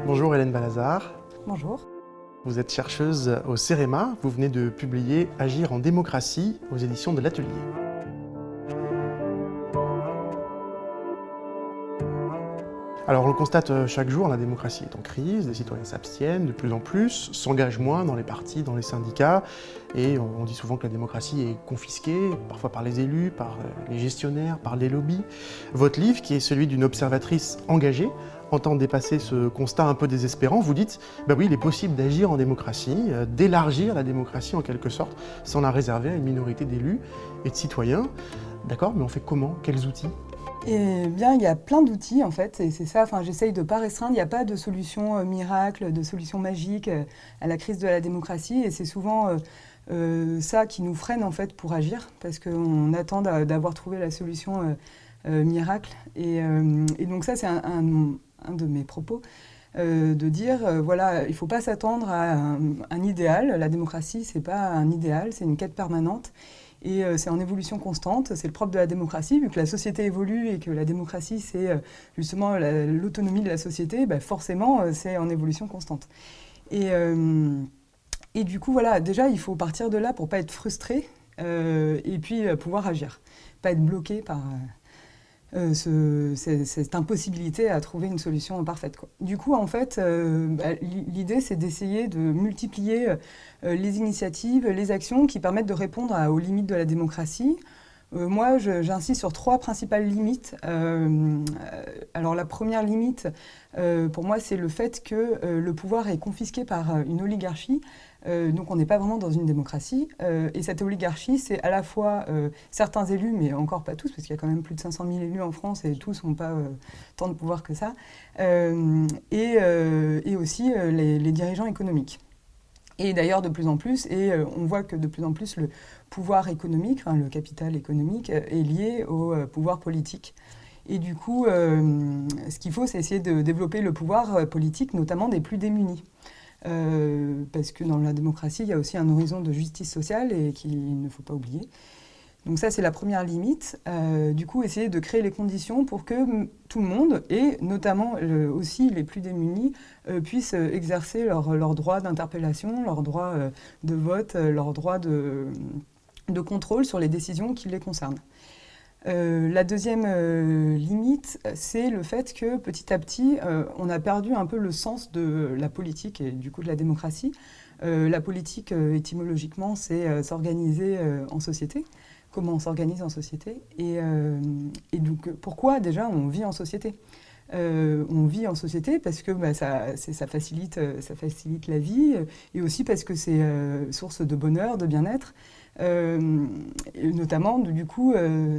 Bonjour Hélène Balazar. Bonjour. Vous êtes chercheuse au CEREMA. Vous venez de publier Agir en démocratie aux éditions de l'Atelier. Alors on le constate chaque jour, la démocratie est en crise, les citoyens s'abstiennent de plus en plus, s'engagent moins dans les partis, dans les syndicats, et on dit souvent que la démocratie est confisquée, parfois par les élus, par les gestionnaires, par les lobbies. Votre livre, qui est celui d'une observatrice engagée, entend dépasser ce constat un peu désespérant. Vous dites, oui, il est possible d'agir en démocratie, d'élargir la démocratie en quelque sorte, sans la réserver à une minorité d'élus et de citoyens. D'accord, mais on fait comment? Quels outils? Eh bien, il y a plein d'outils en fait, et c'est ça, j'essaye de ne pas restreindre, il n'y a pas de solution miracle, de solution magique à la crise de la démocratie, et c'est souvent ça qui nous freine en fait pour agir, parce qu'on attend d'avoir trouvé la solution miracle, et donc ça c'est un de mes propos, de dire, voilà, il ne faut pas s'attendre à un idéal, la démocratie c'est pas un idéal, c'est une quête permanente. Et c'est en évolution constante, c'est le propre de la démocratie, vu que la société évolue et que la démocratie c'est justement l'autonomie de la société, forcément c'est en évolution constante. Et du coup voilà, déjà il faut partir de là pour ne pas être frustré et puis pouvoir agir, pas être bloqué par cette impossibilité à trouver une solution parfaite, quoi. Du coup, en fait, l'idée, c'est d'essayer de multiplier les initiatives, les actions qui permettent de répondre aux limites de la démocratie. Moi, j'insiste sur 3 principales limites. Alors, la première limite, pour moi, c'est le fait que le pouvoir est confisqué par une oligarchie. Donc on n'est pas vraiment dans une démocratie. Et cette oligarchie, c'est à la fois certains élus, mais encore pas tous, parce qu'il y a quand même plus de 500 000 élus en France et tous n'ont pas tant de pouvoir que ça, et aussi les dirigeants économiques. Et d'ailleurs, de plus en plus, et on voit que de plus en plus, le pouvoir économique, le capital économique, est lié au pouvoir politique. Et du coup, ce qu'il faut, c'est essayer de développer le pouvoir politique, notamment des plus démunis. Parce que dans la démocratie, il y a aussi un horizon de justice sociale et qu'il ne faut pas oublier. Donc ça, c'est la première limite. Du coup, essayer de créer les conditions pour que tout le monde, et notamment aussi les plus démunis, puissent exercer leur droit d'interpellation, leur droit de vote, leur droit de contrôle sur les décisions qui les concernent. La deuxième limite, c'est le fait que petit à petit, on a perdu un peu le sens de la politique et du coup de la démocratie. La politique, étymologiquement, c'est s'organiser en société. Comment on s'organise en société et donc, pourquoi déjà on vit en société? On vit en société parce que ça facilite la vie, et aussi parce que c'est source de bonheur, de bien-être. Et notamment, du coup,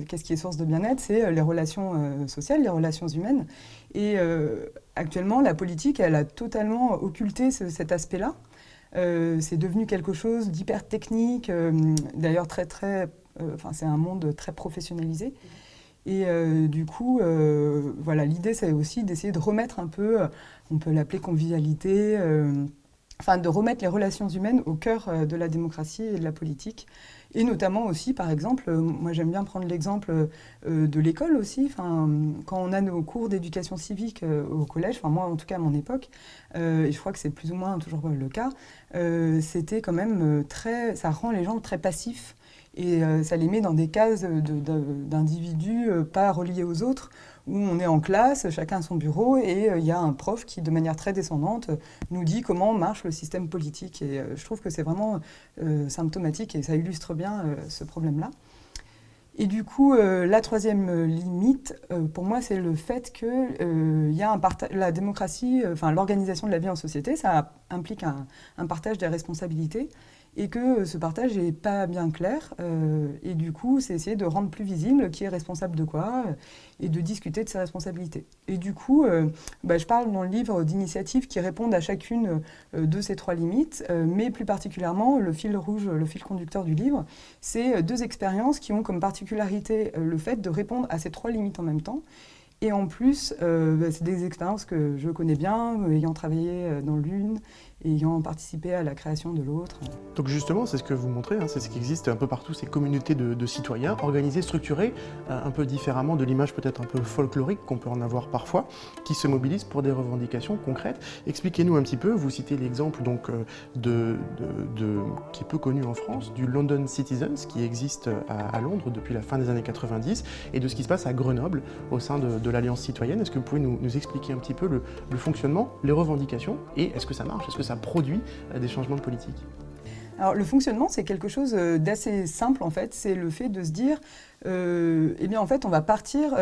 qu'est-ce qui est source de bien-être? C'est les relations sociales, les relations humaines. Et actuellement, la politique, elle a totalement occulté cet aspect-là. C'est devenu quelque chose d'hyper technique, d'ailleurs c'est un monde très professionnalisé. Et du coup, voilà, l'idée, c'est aussi d'essayer de remettre un peu, on peut l'appeler convivialité, de remettre les relations humaines au cœur de la démocratie et de la politique. Et notamment aussi, par exemple, moi j'aime bien prendre l'exemple de l'école aussi. Quand on a nos cours d'éducation civique au collège, moi en tout cas à mon époque, et je crois que c'est plus ou moins toujours le cas, c'était quand même ça rend les gens très passifs. Et ça les met dans des cases d'individus pas reliés aux autres, où on est en classe, chacun à son bureau, et il y a un prof qui, de manière très descendante, nous dit comment marche le système politique. Et je trouve que c'est vraiment symptomatique, et ça illustre bien ce problème-là. Et du coup, la troisième limite, pour moi, c'est le fait que la démocratie, l'organisation de la vie en société, ça implique un partage des responsabilités, et que ce partage n'est pas bien clair. Et du coup, c'est essayer de rendre plus visible qui est responsable de quoi, et de discuter de ses responsabilités. Et du coup, je parle dans le livre d'initiatives qui répondent à chacune de ces 3 limites, mais plus particulièrement, le fil rouge, le fil conducteur du livre, c'est 2 expériences qui ont comme particularité le fait de répondre à ces 3 limites en même temps. Et en plus, c'est des expériences que je connais bien, ayant travaillé dans l'une, ayant participé à la création de l'autre. Donc justement, c'est ce que vous montrez, hein, c'est ce qui existe un peu partout, ces communautés de citoyens, organisées, structurées, un peu différemment de l'image peut-être un peu folklorique qu'on peut en avoir parfois, qui se mobilisent pour des revendications concrètes. Expliquez-nous un petit peu, vous citez l'exemple donc qui est peu connu en France, du London Citizens, qui existe à Londres depuis la fin des années 90, et de ce qui se passe à Grenoble, au sein de l'Alliance citoyenne. Est-ce que vous pouvez nous expliquer un petit peu le fonctionnement, les revendications, et est-ce que ça marche, est-ce que ça produit des changements de politique? Alors le fonctionnement, c'est quelque chose d'assez simple en fait, c'est le fait de se dire, eh bien en fait on va partir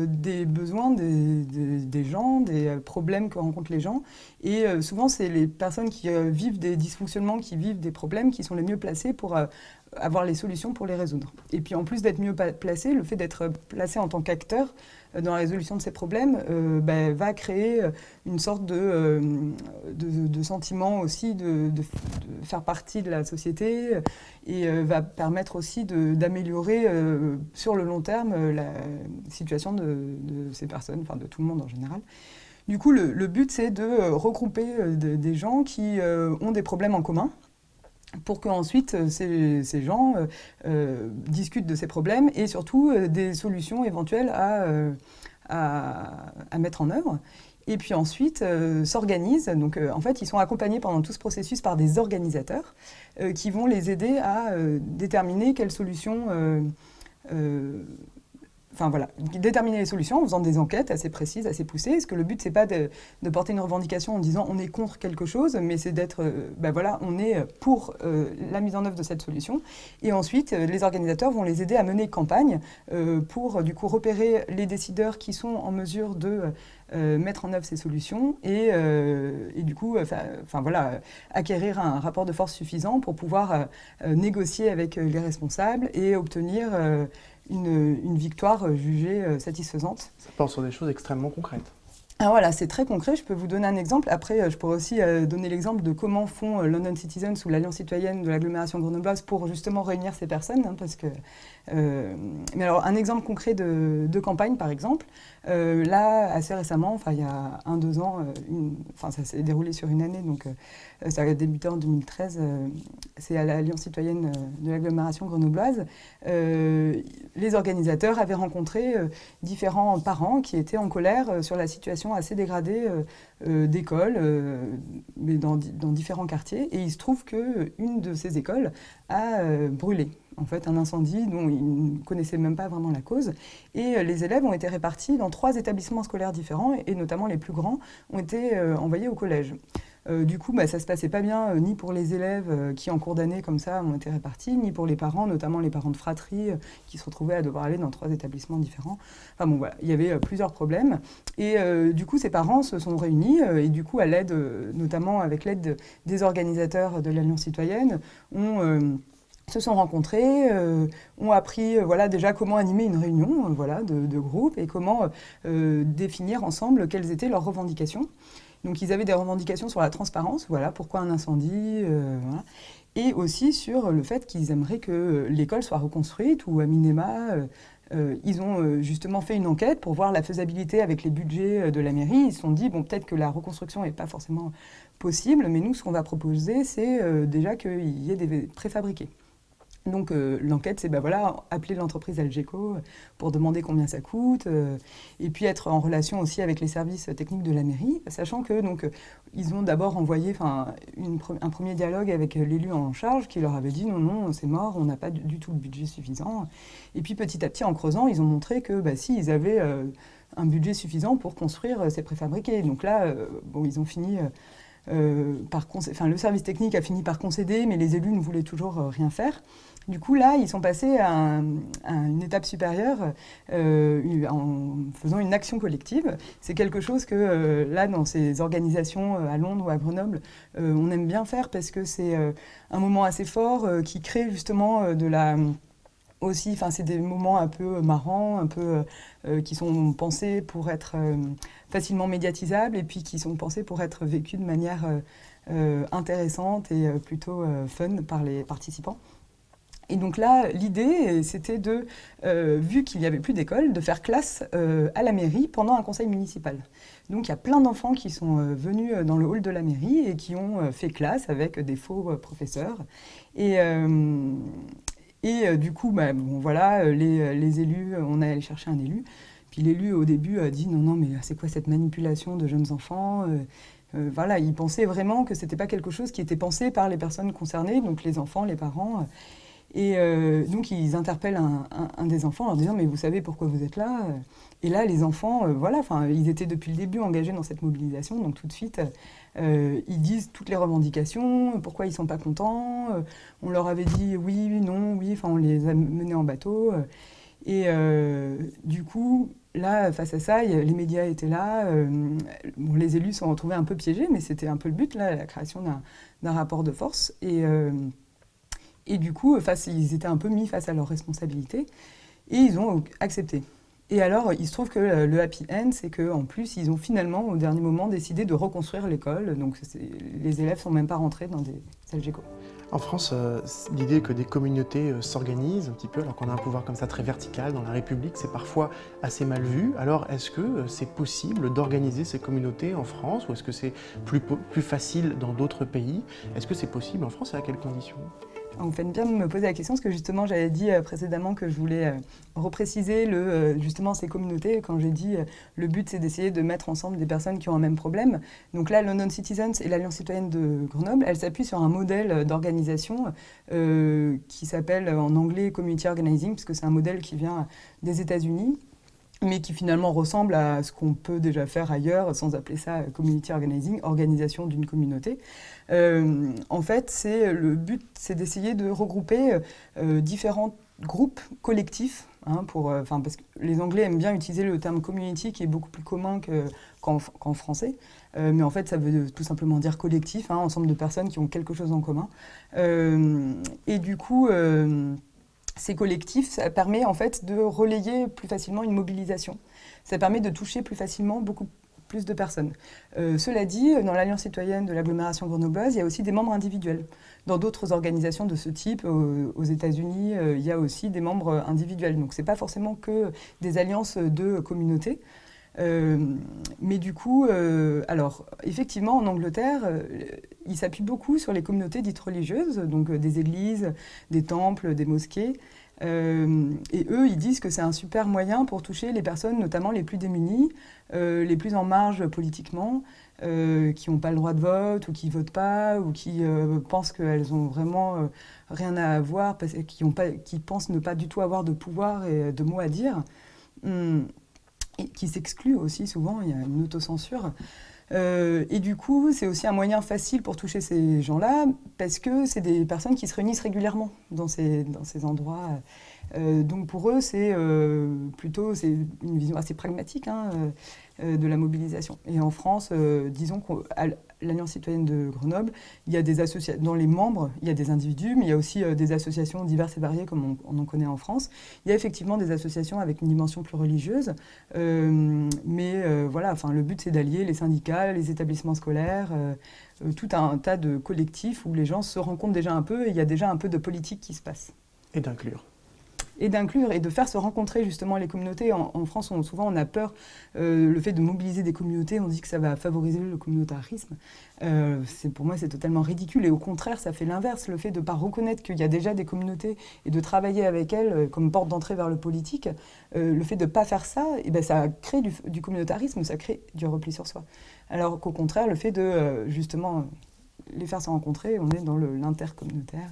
des besoins des gens, des problèmes que rencontrent les gens, et souvent c'est les personnes qui vivent des dysfonctionnements, qui vivent des problèmes, qui sont les mieux placées pour avoir les solutions pour les résoudre. Et puis en plus d'être mieux placé, le fait d'être placé en tant qu'acteur dans la résolution de ces problèmes va créer une sorte de sentiment aussi de faire partie de la société et va permettre aussi d'améliorer sur le long terme la situation de ces personnes, enfin de tout le monde en général. Du coup, le but, c'est de regrouper des gens qui ont des problèmes en commun, pour qu'ensuite ces gens discutent de ces problèmes et surtout des solutions éventuelles à mettre en œuvre. Et puis ensuite s'organisent. Donc en fait, ils sont accompagnés pendant tout ce processus par des organisateurs qui vont les aider à déterminer quelles solutions déterminer les solutions en faisant des enquêtes assez précises, assez poussées. Parce que le but, c'est pas de porter une revendication en disant on est contre quelque chose, mais c'est d'être, on est pour la mise en œuvre de cette solution. Et ensuite, les organisateurs vont les aider à mener campagne pour du coup repérer les décideurs qui sont en mesure de mettre en œuvre ces solutions et du coup, acquérir un rapport de force suffisant pour pouvoir négocier avec les responsables et obtenir une victoire jugée satisfaisante. Ça porte sur des choses extrêmement concrètes. Ah, voilà, c'est très concret. Je peux vous donner un exemple. Après, je pourrais aussi donner l'exemple de comment font London Citizens ou l'Alliance citoyenne de l'agglomération grenobloise pour justement réunir ces personnes. Mais alors, un exemple concret de campagne, par exemple. Là, assez récemment, il y a 1-2 ans, ça s'est déroulé sur une année, donc ça a débuté en 2013. C'est à l'Alliance citoyenne de l'agglomération grenobloise. Les organisateurs avaient rencontré différents parents qui étaient en colère sur la situation assez dégradée d'écoles, mais dans différents quartiers. Et il se trouve qu'une de ces écoles a brûlé. En fait, un incendie dont ils ne connaissaient même pas vraiment la cause. Et les élèves ont été répartis dans 3 établissements scolaires différents, et notamment les plus grands ont été envoyés au collège. Du coup, ça se passait pas bien ni pour les élèves qui, en cours d'année, comme ça, ont été répartis, ni pour les parents, notamment les parents de fratrie, qui se retrouvaient à devoir aller dans 3 établissements différents. Enfin bon, voilà, il y avait plusieurs problèmes. Et du coup, ces parents se sont réunis, et du coup, à l'aide, notamment avec l'aide des organisateurs de l'Alliance citoyenne, se sont rencontrés, ont appris déjà comment animer une réunion de groupe et comment définir ensemble quelles étaient leurs revendications. Donc ils avaient des revendications sur la transparence, pourquoi un incendie, et aussi sur le fait qu'ils aimeraient que l'école soit reconstruite ou à minima, ils ont justement fait une enquête pour voir la faisabilité avec les budgets de la mairie. Ils se sont dit, peut-être que la reconstruction n'est pas forcément possible, mais nous, ce qu'on va proposer, c'est déjà qu'il y ait des préfabriqués. Donc l'enquête, c'est appeler l'entreprise Algeco pour demander combien ça coûte, et puis être en relation aussi avec les services techniques de la mairie, sachant que ils ont d'abord envoyé un premier dialogue avec l'élu en charge qui leur avait dit non, c'est mort, on n'a pas du tout le budget suffisant. Et puis petit à petit, en creusant, ils ont montré que si, ils avaient un budget suffisant pour construire ces préfabriqués. Donc là, ils ont fini... le service technique a fini par concéder, mais les élus ne voulaient toujours rien faire. Du coup, là, ils sont passés à une étape supérieure en faisant une action collective. C'est quelque chose que, là, dans ces organisations à Londres ou à Grenoble, on aime bien faire parce que c'est un moment assez fort qui crée justement c'est des moments un peu marrants, un peu qui sont pensés pour être facilement médiatisables et puis qui sont pensés pour être vécus de manière intéressante et plutôt fun par les participants. Et donc là, l'idée, c'était de, vu qu'il n'y avait plus d'école, de faire classe à la mairie pendant un conseil municipal. Donc il y a plein d'enfants qui sont venus dans le hall de la mairie et qui ont fait classe avec des faux professeurs. Et du coup, bon, voilà, les élus, on est allé chercher un élu. Puis l'élu, au début, a dit non, mais c'est quoi cette manipulation de jeunes enfants voilà, il pensait vraiment que c'était pas quelque chose qui était pensé par les personnes concernées, donc les enfants, les parents. Et donc ils interpellent un des enfants en leur disant mais vous savez pourquoi vous êtes là? Et là les enfants, voilà, enfin ils étaient depuis le début engagés dans cette mobilisation, donc tout de suite ils disent toutes les revendications, pourquoi ils sont pas contents. On leur avait dit oui, non, oui, enfin on les a menés en bateau. Et du coup, là, face à ça, les médias étaient là. Bon, les élus se sont retrouvés un peu piégés, mais c'était un peu le but, là, la création d'un rapport de force. Et du coup, ils étaient un peu mis face à leurs responsabilités. Et ils ont accepté. Et alors, il se trouve que le happy end, c'est qu'en plus, ils ont finalement, au dernier moment, décidé de reconstruire l'école. Donc, les élèves ne sont même pas rentrés dans des Algeco. En France, l'idée que des communautés s'organisent un petit peu, alors qu'on a un pouvoir comme ça très vertical dans la République, c'est parfois assez mal vu. Alors, est-ce que c'est possible d'organiser ces communautés en France, ou est-ce que c'est plus facile dans d'autres pays? Est-ce que c'est possible en France et à quelles conditions? Vous faites bien de me poser la question, parce que justement, j'avais dit précédemment que je voulais repréciser justement ces communautés. Quand j'ai dit le but, c'est d'essayer de mettre ensemble des personnes qui ont un même problème. Donc là, London Citizens et l'Alliance citoyenne de Grenoble, elles s'appuient sur un modèle d'organisation qui s'appelle en anglais Community Organizing, puisque c'est un modèle qui vient des États-Unis, mais qui finalement ressemble à ce qu'on peut déjà faire ailleurs, sans appeler ça community organizing, organisation d'une communauté. En fait, le but, c'est d'essayer de regrouper différents groupes collectifs, parce que les Anglais aiment bien utiliser le terme community, qui est beaucoup plus commun qu'en français. Mais en fait, ça veut tout simplement dire collectif, ensemble de personnes qui ont quelque chose en commun. Et du coup... ces collectifs, ça permet en fait de relayer plus facilement une mobilisation. Ça permet de toucher plus facilement beaucoup plus de personnes. Cela dit, dans l'Alliance citoyenne de l'agglomération grenobloise, il y a aussi des membres individuels. Dans d'autres organisations de ce type, aux États-Unis, il y a aussi des membres individuels. Donc ce n'est pas forcément que des alliances de communautés. Mais du coup, alors effectivement en Angleterre, ils s'appuient beaucoup sur les communautés dites religieuses, donc des églises, des temples, des mosquées. Et eux, ils disent que c'est un super moyen pour toucher les personnes, notamment les plus démunies, les plus en marge politiquement, qui n'ont pas le droit de vote ou qui ne votent pas ou qui pensent qu'elles n'ont vraiment rien à avoir, qui pensent ne pas du tout avoir de pouvoir et de mots à dire. Et qui s'excluent aussi souvent, il y a une autocensure. Et du coup, c'est aussi un moyen facile pour toucher ces gens-là, parce que c'est des personnes qui se réunissent régulièrement dans ces endroits. Donc pour eux, c'est une vision assez pragmatique de la mobilisation. Et en France, disons qu'à l'Alliance citoyenne de Grenoble, il y a des associations, dans les membres, il y a des individus, mais il y a aussi des associations diverses et variées, comme on en connaît en France. Il y a effectivement des associations avec une dimension plus religieuse, mais voilà, le but, c'est d'allier les syndicats, les établissements scolaires, tout un tas de collectifs où les gens se rencontrent déjà un peu et il y a déjà un peu de politique qui se passe. Et d'inclure. Et d'inclure et de faire se rencontrer justement les communautés. En France, souvent on a peur, le fait de mobiliser des communautés, on dit que ça va favoriser le communautarisme. Pour moi, c'est totalement ridicule. Et au contraire, ça fait l'inverse. Le fait de ne pas reconnaître qu'il y a déjà des communautés et de travailler avec elles comme porte d'entrée vers le politique, le fait de ne pas faire ça, ça crée du communautarisme, ça crée du repli sur soi. Alors qu'au contraire, le fait de justement les faire se rencontrer, on est dans l'intercommunautaire.